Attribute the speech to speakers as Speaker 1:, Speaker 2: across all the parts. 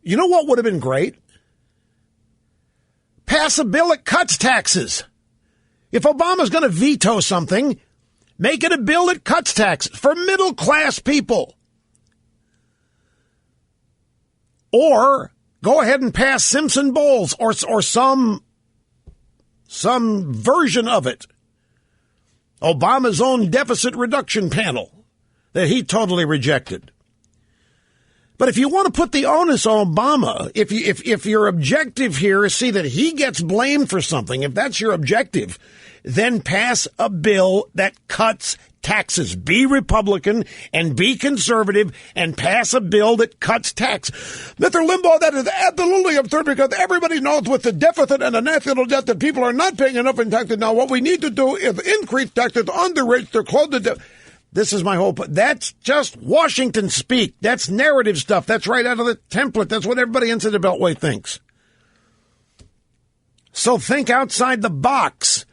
Speaker 1: You know what would have been great? Pass a bill that cuts taxes. If Obama's going to veto something, make it a bill that cuts taxes for middle-class people. Or go ahead and pass Simpson-Bowles or some version of it. Obama's own deficit reduction panel that he totally rejected. But if you want to put the onus on Obama, if your objective here is see that he gets blamed for something, if that's your objective, then pass a bill that cuts taxes. Be Republican and be conservative and pass a bill that cuts tax. Mr. Limbaugh, that is absolutely absurd because everybody knows with the deficit and the national debt that people are not paying enough in taxes. Now, what we need to do is increase taxes on the rich to close the debt. This is my hope. That's just Washington speak. That's narrative stuff. That's right out of the template. That's what everybody inside the Beltway thinks. So think outside the box.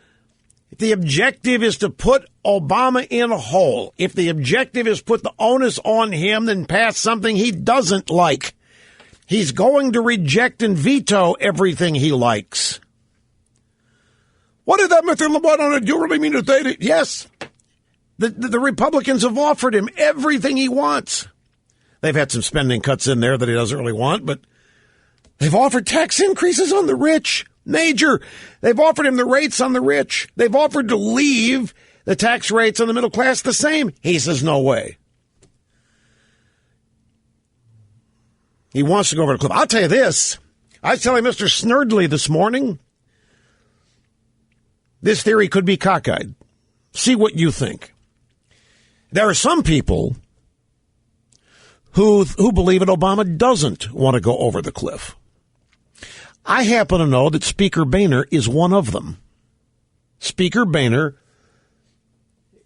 Speaker 1: If the objective is to put Obama in a hole, if the objective is put the onus on him, then pass something he doesn't like. He's going to reject and veto everything he likes. What is that, Mr. Limbaugh? Do you really mean to say that? Yes. The Republicans have offered him everything he wants. They've had some spending cuts in there that he doesn't really want, but they've offered tax increases on the rich. Major. They've offered him the rates on the rich. They've offered to leave the tax rates on the middle class the same. He says, no way. He wants to go over the cliff. I'll tell you this. I was telling Mr. Snerdley this morning, this theory could be cockeyed. See what you think. There are some people who believe that Obama doesn't want to go over the cliff. I happen to know that Speaker Boehner is one of them. Speaker Boehner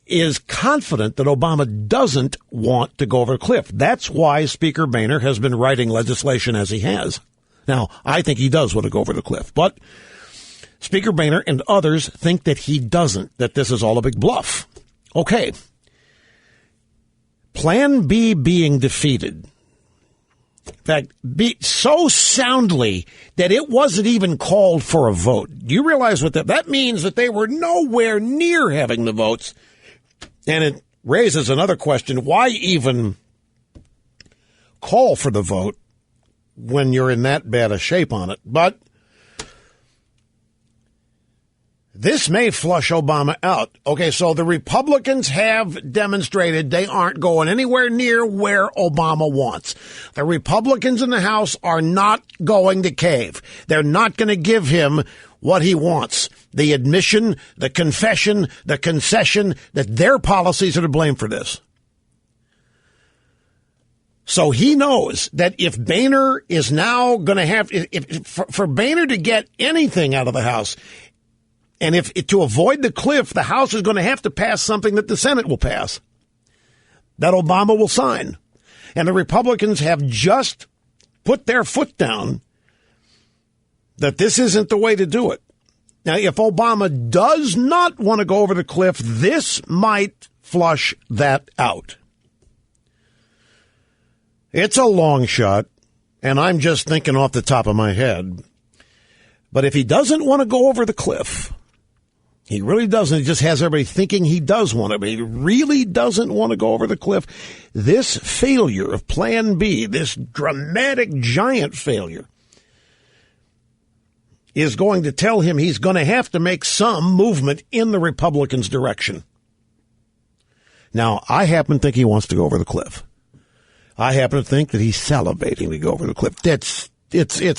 Speaker 1: is confident that Obama doesn't want to go over the cliff. That's why Speaker Boehner has been writing legislation as he has. Now, I think he does want to go over the cliff, but Speaker Boehner and others think that he doesn't, that this is all a big bluff. Okay. Plan B being defeated. In fact, so soundly that it wasn't even called for a vote. Do you realize what that means? That they were nowhere near having the votes. And it raises another question. Why even call for the vote when you're in that bad a shape on it? But this may flush Obama out. Okay, so the Republicans have demonstrated they aren't going anywhere near where Obama wants. The Republicans in the House are not going to cave. They're not going to give him what he wants. The admission, the confession, the concession that their policies are to blame for this. So he knows that if Boehner is now going to have, for Boehner to get anything out of the House, and if to avoid the cliff, the House is going to have to pass something that the Senate will pass, that Obama will sign. And the Republicans have just put their foot down that this isn't the way to do it. Now, if Obama does not want to go over the cliff, this might flush that out. It's a long shot, and I'm just thinking off the top of my head. But if he doesn't want to go over the cliff, he really doesn't. He just has everybody thinking he does want to, but he really doesn't want to go over the cliff. This failure of Plan B, this dramatic, giant failure, is going to tell him he's going to have to make some movement in the Republicans' direction. Now, I happen to think he wants to go over the cliff. I happen to think that he's salivating to go over the cliff. It's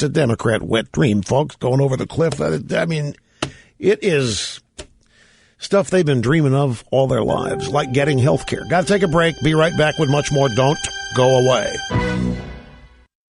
Speaker 1: a Democrat wet dream, folks, going over the cliff. I mean, it is stuff they've been dreaming of all their lives, like getting health care. Got to take a break. Be right back with much more. Don't go away.